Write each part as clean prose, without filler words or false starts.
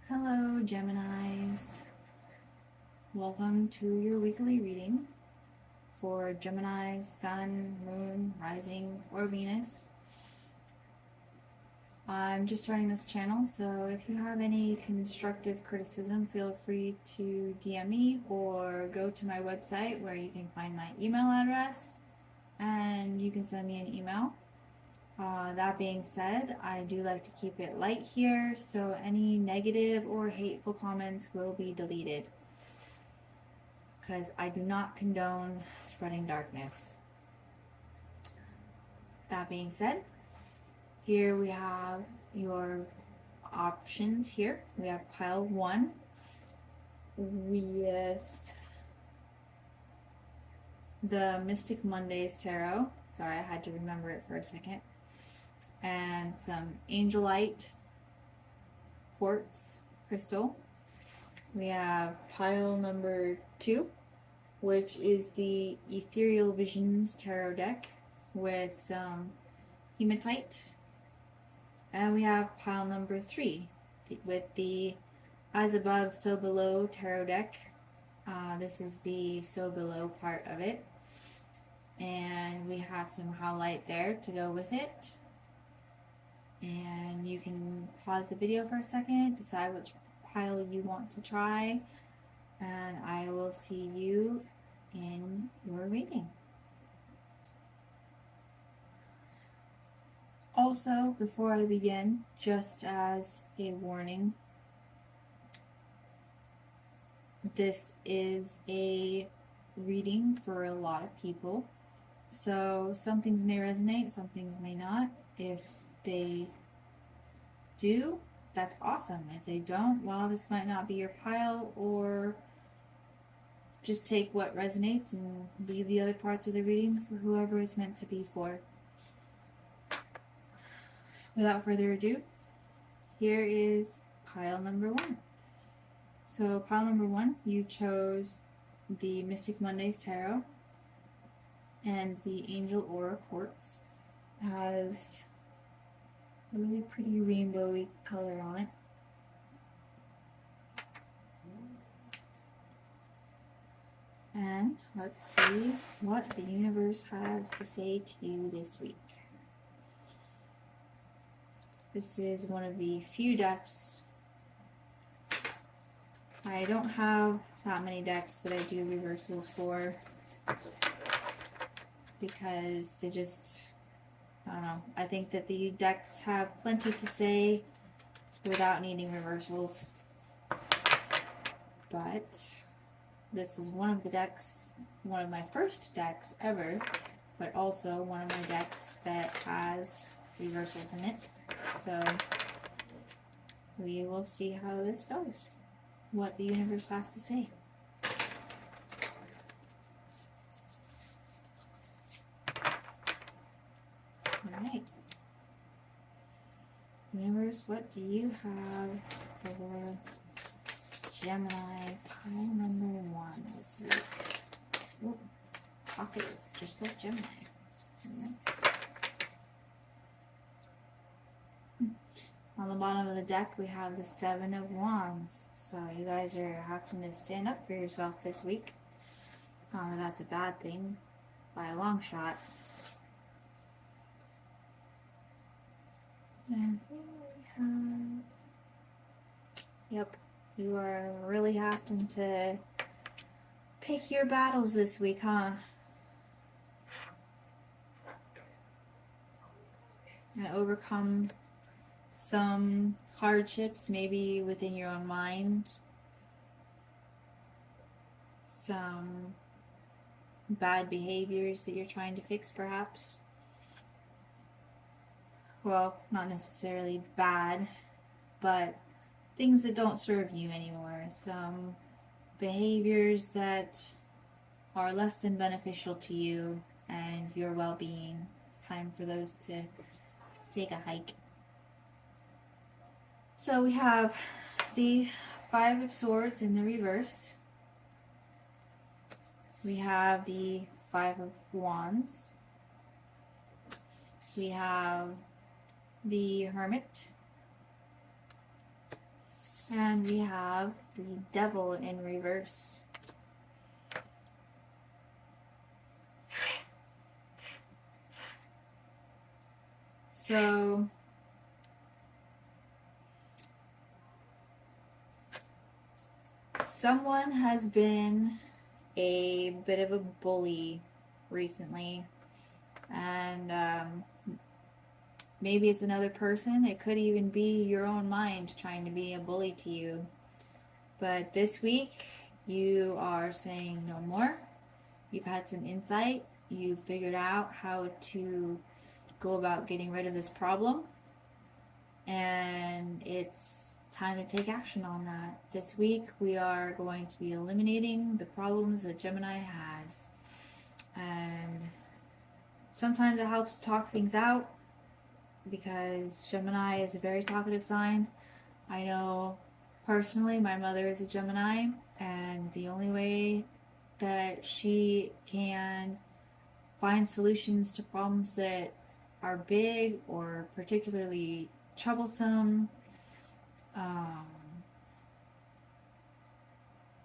Hello, Geminis. Welcome to your weekly reading for Gemini, Sun, Moon, Rising, or Venus. I'm just starting this channel, so if you have any constructive criticism, feel free to DM me or go to my website where you can find my email address and you can send me an email. That being said, I do like to keep it light here, so any negative or hateful comments will be deleted because I do not condone spreading darkness. That being said, here we have your options here. We have pile 1 with the Mystic Mondays Tarot. Sorry, I had to remember it for a second. And some Angelite quartz crystal. We have pile number 2, which is the Ethereal Visions Tarot deck with some Hematite. And we have pile number 3 with the As Above, So Below Tarot deck. This is the So Below part of it. And we have some Howlite there to go with it. And you can pause the video for a second, decide which pile you want to try, and I will see you in your reading. Also, before I begin, just as a warning, this is a reading for a lot of people, so some things may resonate, some things may not. If they do, that's awesome. If they don't, well, this might not be your pile, or just take what resonates and leave the other parts of the reading for whoever it's meant to be for. Without further ado, here is pile number 1. So pile number 1, you chose the Mystic Mondays Tarot, and the Angel Aura Quartz has a really pretty rainbowy color on it. And let's see what the universe has to say to you this week. This is one of the few decks. I don't have that many decks that I do reversals for because they just, I don't know. I think that the decks have plenty to say without needing reversals. But this is one of the decks, one of my first decks ever, but also one of my decks that has reversals in it. So we will see how this goes, what the universe has to say. Alright. Universe, what do you have for Gemini pile number 1 this week? Oh, talkative, just like Gemini. Nice. On the bottom of the deck, we have the 7 of Wands. So you guys are having to stand up for yourself this week. Not that that's a bad thing by a long shot. And here we have, yep, you are really having to pick your battles this week, huh? And overcome some hardships, maybe within your own mind. Some bad behaviors that you're trying to fix, perhaps. Well, not necessarily bad, but things that don't serve you anymore. Some behaviors that are less than beneficial to you and your well-being. It's time for those to take a hike. So we have the 5 of Swords in the reverse. We have the 5 of Wands. We have the Hermit. And we have the Devil in reverse. So someone has been a bit of a bully recently, and maybe it's another person. It could even be your own mind trying to be a bully to you. But this week, you are saying no more. You've had some insight. You've figured out how to go about getting rid of this problem. And it's time to take action on that. This week, we are going to be eliminating the problems that Gemini has. And sometimes it helps to talk things out, because Gemini is a very talkative sign. I know personally my mother is a Gemini, and the only way that she can find solutions to problems that are big or particularly troublesome,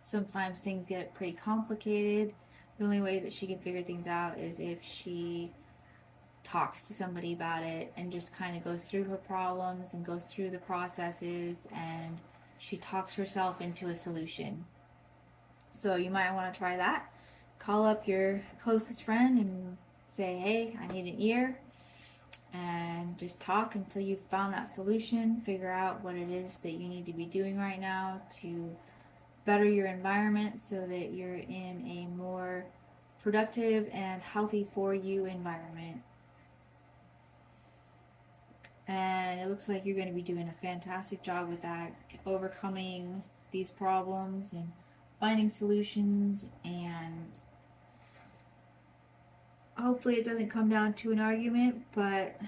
sometimes things get pretty complicated. The only way that she can figure things out is if she talks to somebody about it and just kind of goes through her problems and goes through the processes, and she talks herself into a solution. So you might want to try that. Call up your closest friend and say, hey, I need an ear, and just talk until you've found that solution. Figure out what it is that you need to be doing right now to better your environment so that you're in a more productive and healthy for you environment. And it looks like you're going to be doing a fantastic job with that, overcoming these problems and finding solutions, and hopefully it doesn't come down to an argument, but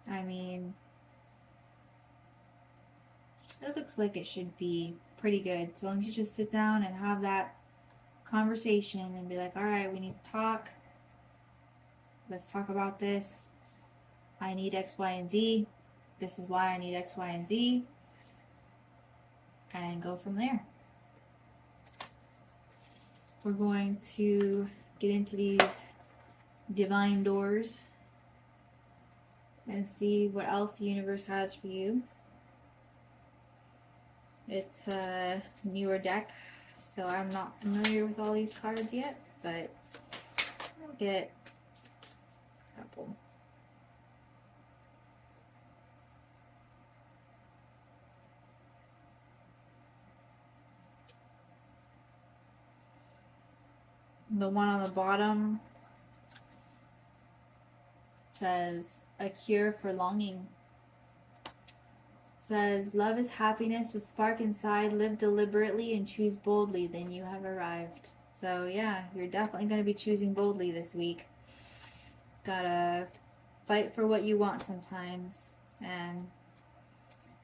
I mean, it looks like it should be pretty good. So long as you just sit down and have that conversation and be like, all right, we need to talk. Let's talk about this. I need X, Y, and Z. This is why I need X, Y, and Z. And go from there. We're going to get into these divine doors and see what else the universe has for you. It's a newer deck, so I'm not familiar with all these cards yet, but I'll get a couple. The one on the bottom says, a cure for longing. Says, love is happiness, a spark inside, live deliberately and choose boldly, then you have arrived. So yeah, you're definitely going to be choosing boldly this week. Gotta fight for what you want sometimes, and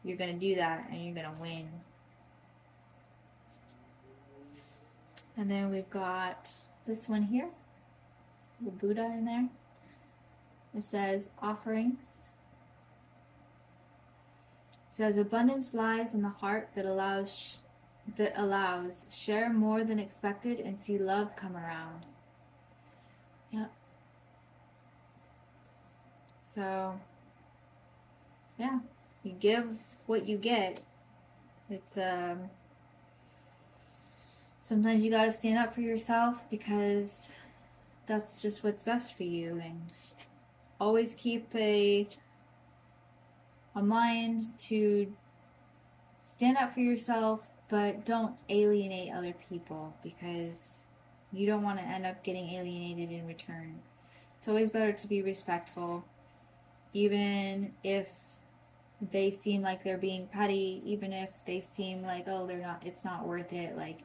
you're going to do that, and you're going to win. And then we've got this one here, the Buddha in there. It says, offerings. It says, abundance lies in the heart that allows share more than expected and see love come around. Yep. So, yeah, you give what you get. It's sometimes you gotta stand up for yourself, because that's just what's best for you, and always keep a mind to stand up for yourself, but don't alienate other people, because you don't want to end up getting alienated in return. It's always better to be respectful, even if they seem like they're being petty, even if they seem like, oh, it's not worth it, like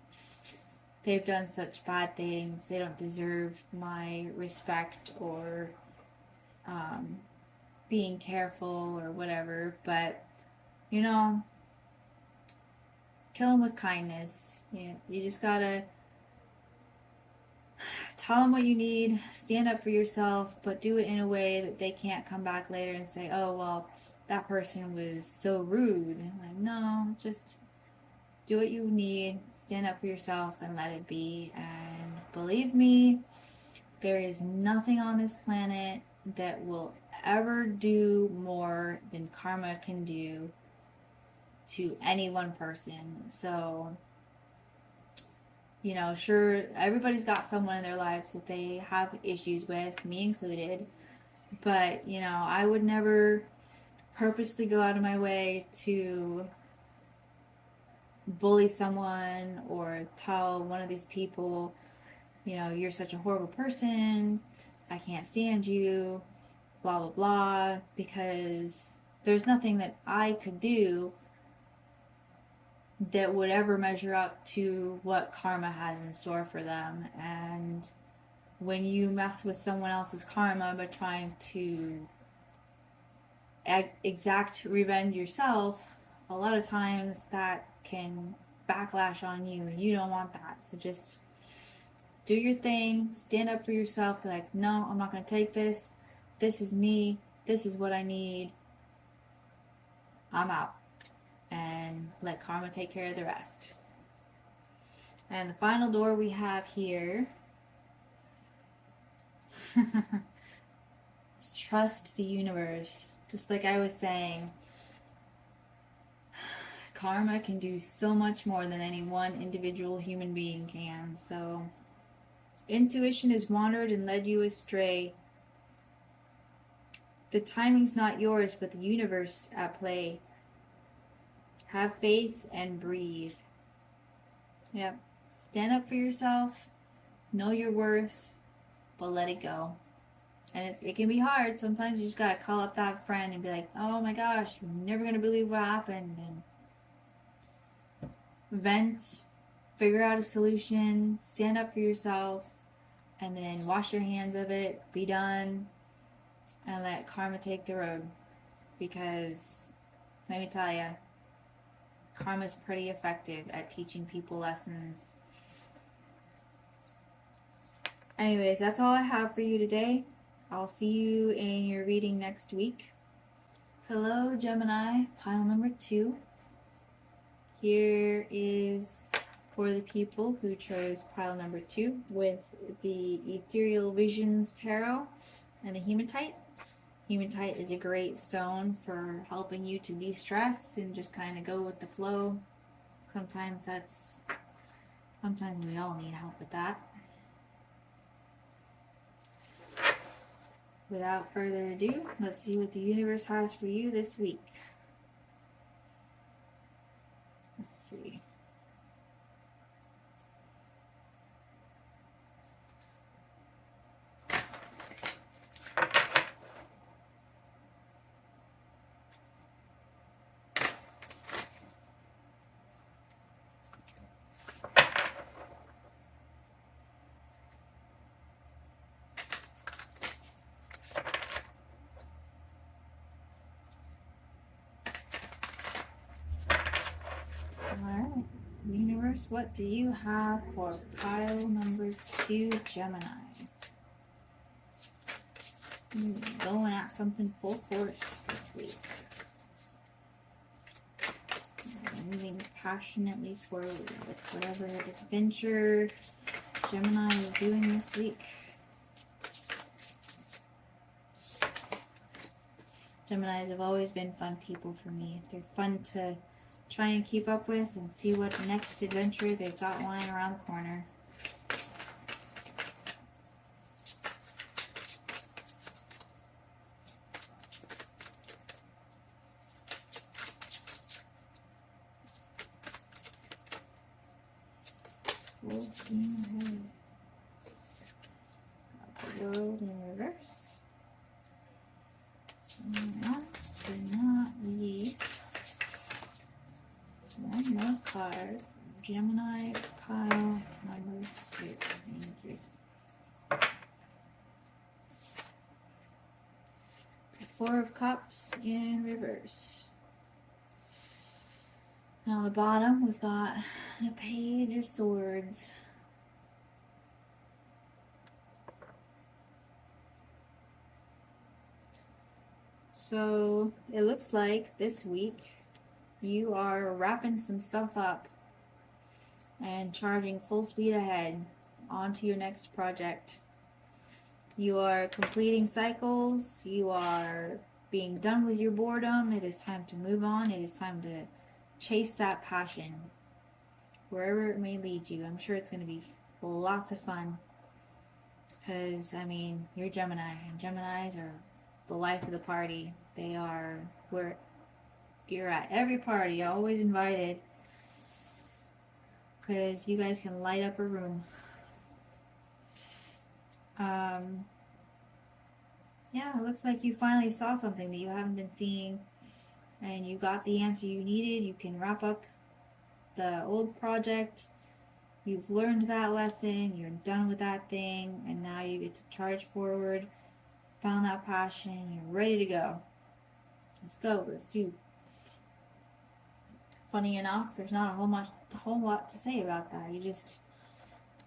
they've done such bad things, they don't deserve my respect or being careful or whatever. But you know, kill them with kindness. You just gotta tell them what you need, stand up for yourself, but do it in a way that they can't come back later and say, oh, well, that person was so rude. Like, no, just do what you need, stand up for yourself, and let it be. And believe me, there is nothing on this planet that will ever do more than karma can do to any one person. So, you know, sure, everybody's got someone in their lives that they have issues with, me included. But, you know, I would never purposely go out of my way to bully someone or tell one of these people, you know, you're such a horrible person, I can't stand you, blah, blah, blah, because there's nothing that I could do that would ever measure up to what karma has in store for them. And when you mess with someone else's karma by trying to exact revenge yourself, a lot of times that can backlash on you, and you don't want that. So just do your thing, stand up for yourself, be like, no, I'm not going to take this. This is me. This is what I need. I'm out. And let karma take care of the rest. And the final door we have here is trust the universe. Just like I was saying, karma can do so much more than any one individual human being can. So, intuition has wandered and led you astray. The timing's not yours, but the universe at play. Have faith and breathe. Yep. Stand up for yourself. Know your worth, but let it go. And it can be hard. Sometimes you just gotta call up that friend and be like, oh my gosh, you're never gonna believe what happened. And vent, figure out a solution, stand up for yourself, and then wash your hands of it, be done, and let karma take the road. Because, let me tell you, karma is pretty effective at teaching people lessons. Anyways, that's all I have for you today. I'll see you in your reading next week. Hello, Gemini, pile number 2. Here is for the people who chose pile number 2 with the Ethereal Visions Tarot and the Hematite. Hematite is a great stone for helping you to de-stress and just kind of go with the flow. Sometimes we all need help with that. Without further ado, let's see what the universe has for you this week. Let's see. Alright, universe, what do you have for pile number 2, Gemini? Going at something full force this week. Moving passionately forward with whatever adventure Gemini is doing this week. Geminis have always been fun people for me. They're fun to try and keep up with and see what next adventure they've got lying around the corner. Full steam ahead. Got the world in reverse. And last but not least, one more card from Gemini pile number 2. Thank you. The 4 of Cups in reverse. And on the bottom, we've got the Page of Swords. So it looks like this week you are wrapping some stuff up and charging full speed ahead onto your next project. You are completing cycles. You are being done with your boredom. It is time to move on. It is time to chase that passion wherever it may lead you. I'm sure it's going to be lots of fun because, I mean, you're Gemini, and Geminis are the life of the party. They are where you're at every party, always invited, because you guys can light up a room. Yeah, it looks like you finally saw something that you haven't been seeing, and you got the answer you needed. You can wrap up the old project. You've learned that lesson. You're done with that thing, and now you get to charge forward. Found that passion. You're ready to go. Let's go. Let's do. Funny enough, there's not a whole lot to say about that. You just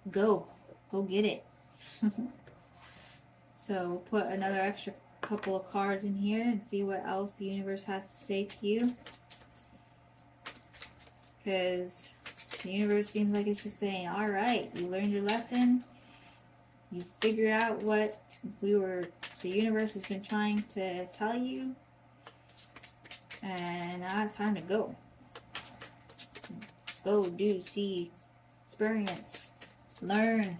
go get it. So put another extra couple of cards in here and see what else the universe has to say to you. Because the universe seems like it's just saying, all right, you learned your lesson. You figured out what the universe has been trying to tell you. And now it's time to go. Go, do, see, experience, learn.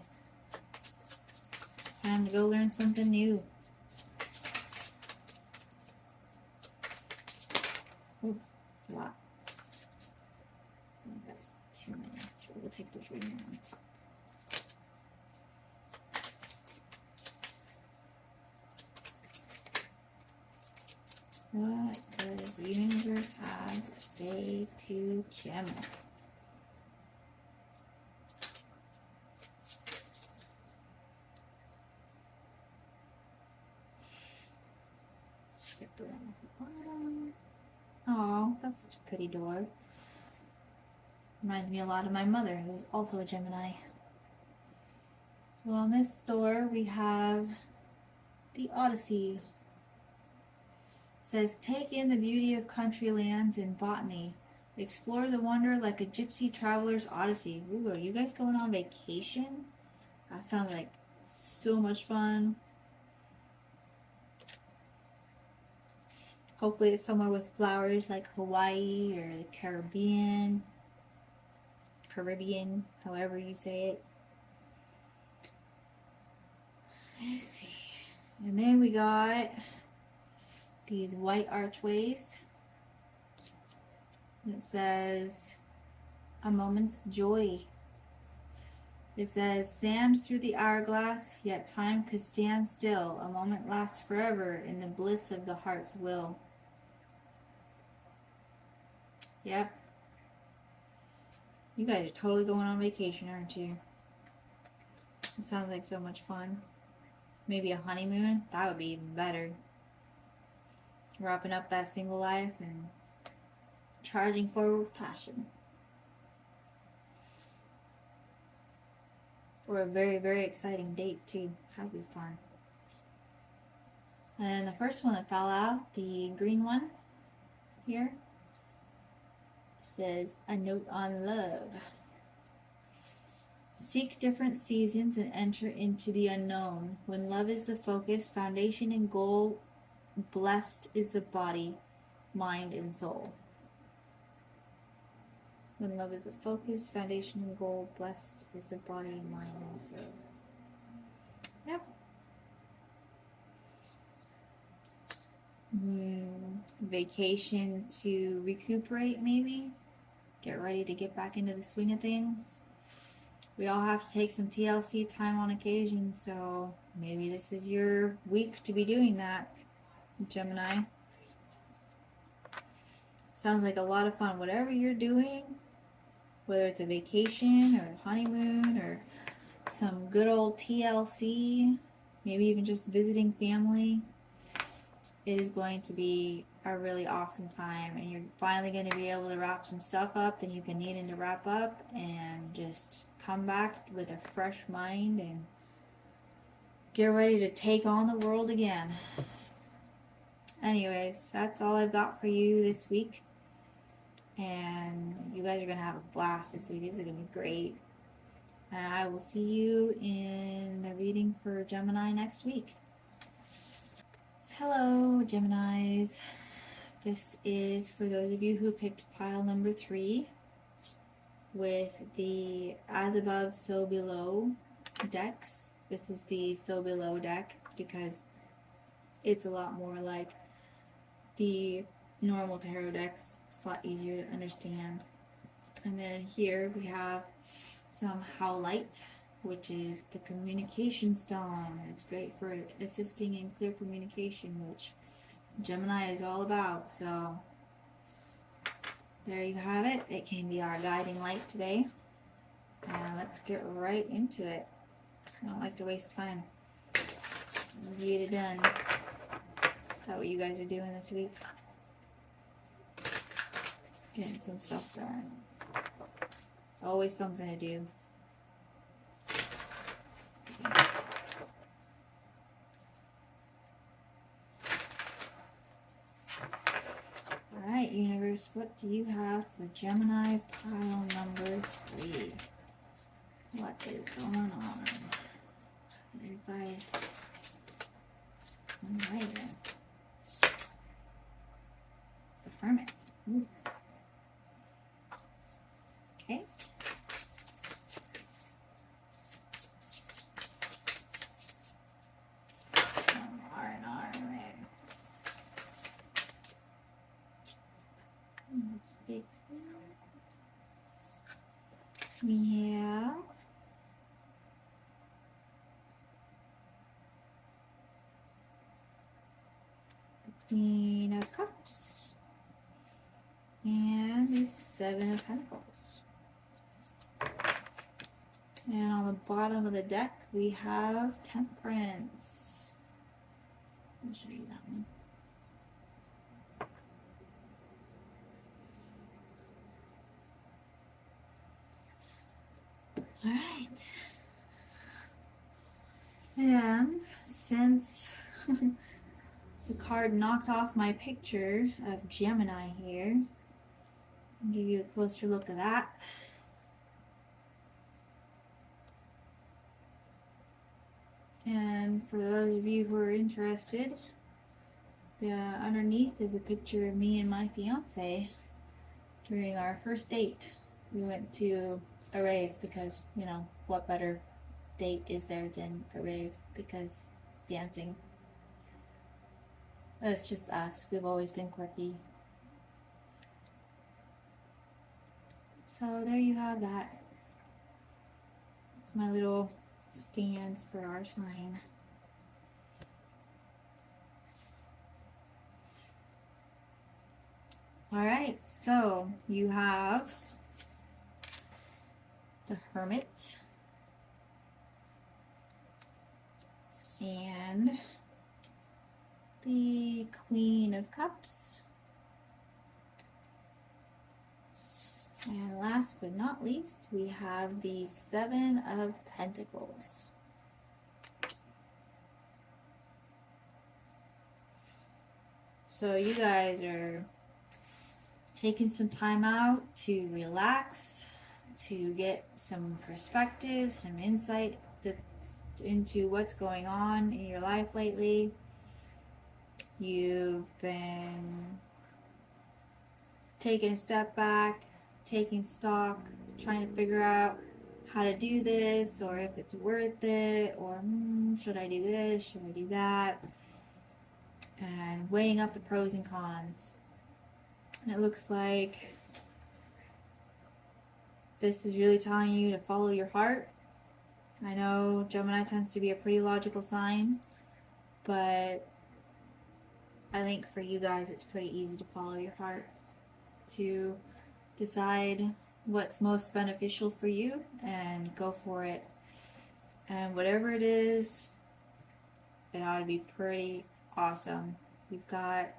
Time to go learn something new. Ooh, that's a lot. I think that's too many. We'll take those right on top. What does the universe have to say to Gemini? Get the one at the bottom. Oh, that's such a pretty door. Reminds me a lot of my mother, who's also a Gemini. So on this door we have the Odyssey. It says, take in the beauty of country lands and botany. Explore the wonder like a gypsy traveler's odyssey. Ooh, are you guys going on vacation? That sounds like so much fun. Hopefully it's somewhere with flowers like Hawaii or the Caribbean, however you say it. Let's see. And then we got these white archways. It says, a moment's joy. It says, sand through the hourglass, yet time could stand still. A moment lasts forever in the bliss of the heart's will. Yep. You guys are totally going on vacation, aren't you? It sounds like so much fun. Maybe a honeymoon? That would be even better. Wrapping up that single life and charging forward with passion. Or a very, very exciting date, too. That would be fun. And the first one that fell out, the green one here, says, a note on love. Seek different seasons and enter into the unknown. When love is the focus, foundation and goal, blessed is the body, mind, and soul. When love is the focus, foundation, and goal, blessed is the body, mind, and soul. Yep. Vacation to recuperate, maybe? Get ready to get back into the swing of things. We all have to take some TLC time on occasion, so maybe this is your week to be doing that, Gemini. Sounds like a lot of fun. Whatever you're doing, whether it's a vacation or a honeymoon or some good old TLC, maybe even just visiting family, it is going to be a really awesome time, and you're finally going to be able to wrap some stuff up that you've been needing to wrap up and just come back with a fresh mind and get ready to take on the world again. Anyways, that's all I've got for you this week. And you guys are going to have a blast this week. This is going to be great. And I will see you in the reading for Gemini next week. Hello, Geminis. This is for those of you who picked pile number 3 with the As Above, So Below decks. This is the So Below deck because it's a lot more like the normal tarot decks. It's a lot easier to understand. And then here we have some Howlite, which is the communication stone. It's great for assisting in clear communication, which Gemini is all about. So there you have it. It can be our guiding light today. And let's get right into it. I don't like to waste time. Get it done. Is that what you guys are doing this week? Getting some stuff done. It's always something to do. Alright, universe, what do you have for Gemini pile number 3? What is going on? Advice. Alright then. The Hermit. Ooh. Okay. Some R&R in there. Big stuff. We have the Queen of Cups and the Seven of Pentacles. And on the bottom of the deck, we have Temperance. I'll show you that one. All right. And since the card knocked off my picture of Gemini here, I'll give you a closer look at that. And for those of you who are interested, underneath is a picture of me and my fiance during our first date. We went to a rave because, you know, what better date is there than a rave? Because dancing. It's just us. We've always been quirky. So there you have that. It's my little stand for our sign. Alright, so you have the Hermit and the Queen of Cups, and last but not least we have the Seven of Pentacles. So you guys are taking some time out to relax, to get some perspective, some insight into what's going on in your life lately. You've been taking a step back, taking stock, trying to figure out how to do this, or if it's worth it, or should I do this, should I do that, and weighing up the pros and cons. And it looks like this is really telling you to follow your heart. I know Gemini tends to be a pretty logical sign, but I think for you guys it's pretty easy to follow your heart, to decide what's most beneficial for you and go for it. And whatever it is, it ought to be pretty awesome. We've got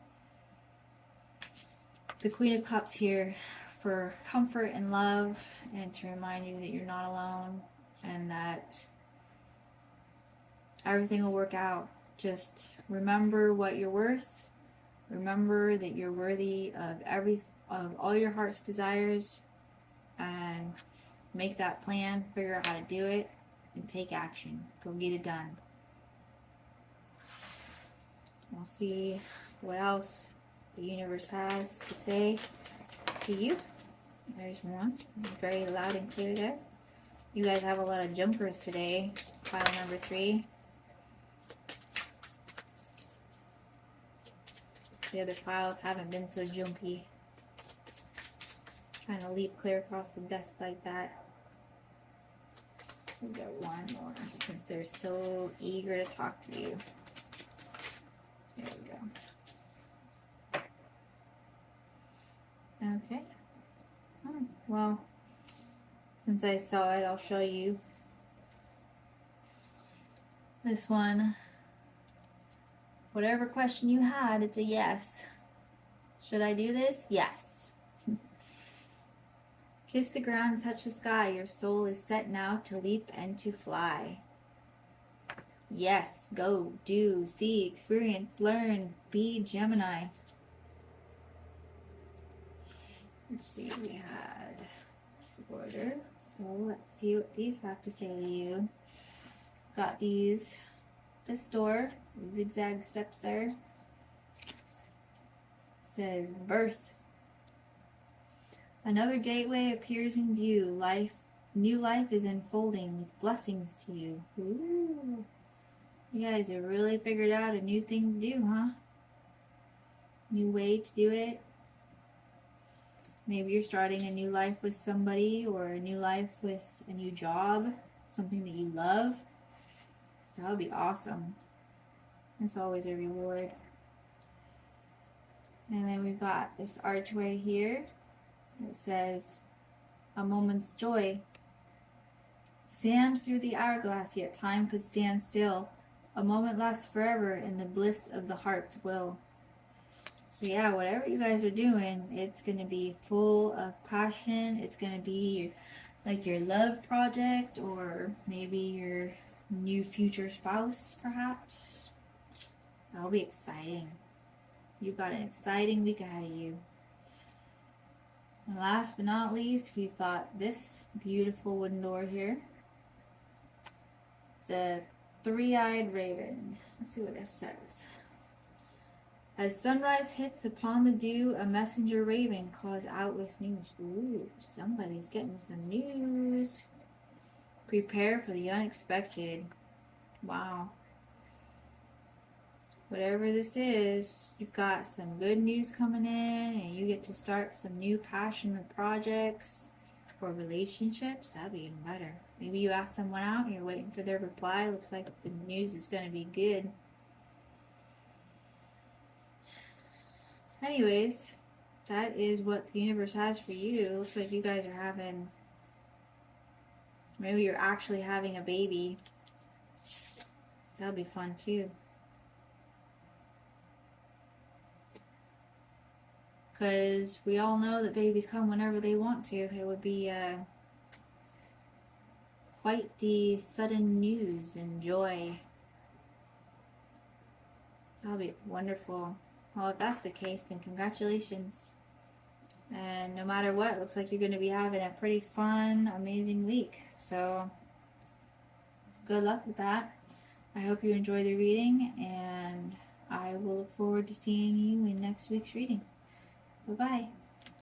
the Queen of Cups here for comfort and love, and to remind you that you're not alone and that everything will work out. Just remember what you're worth, Remember that you're worthy of all your heart's desires, and make that plan, figure out how to do it, and take action. Go get it done. We'll see what else the universe has to say to you. There's one. Very loud and clear there. You guys have a lot of jumpers today. Pile number 3. The other piles haven't been so jumpy. Trying to leap clear across the desk like that. We'll get one more since they're so eager to talk to you. There we go. Okay. Oh, well, since I saw it, I'll show you. This one, whatever question you had, it's a yes. Should I do this? Yes. Kiss the ground and touch the sky. Your soul is set now to leap and to fly. Yes, go, do, see, experience, learn, be Gemini. Let's see, we had this order. So let's see what these have to say to you. Got this door, zigzag steps there. It says birth. Another gateway appears in view. New life is unfolding with blessings to you. Ooh. You guys have really figured out a new thing to do, huh? New way to do it. Maybe you're starting a new life with somebody, or a new life with a new job, something that you love. That would be awesome. It's always a reward. And then we've got this archway here. It says, a moment's joy. Sand through the hourglass, yet time could stand still. A moment lasts forever in the bliss of the heart's will. So yeah, whatever you guys are doing, it's going to be full of passion. It's going to be like your love project, or maybe your new future spouse, perhaps. That'll be exciting. You've got an exciting week ahead of you. And last but not least, we've got this beautiful wooden door here. The three-eyed raven. Let's see what it says. As sunrise hits upon the dew, a messenger raven calls out with news. Ooh, somebody's getting some news. Prepare for the unexpected. Wow. Whatever this is, you've got some good news coming in, and you get to start some new passionate projects or relationships. That'd be even better. Maybe you ask someone out and you're waiting for their reply. Looks like the news is going to be good. Anyways, that is what the universe has for you. It looks like you guys are having, maybe you're actually having a baby. That'll be fun too. Because we all know that babies come whenever they want to. It would be quite the sudden news and joy. That'll be wonderful. Well, if that's the case, then congratulations. And no matter what, it looks like you're going to be having a pretty fun, amazing week. So, good luck with that. I hope you enjoy the reading, and I will look forward to seeing you in next week's reading. Bye-bye.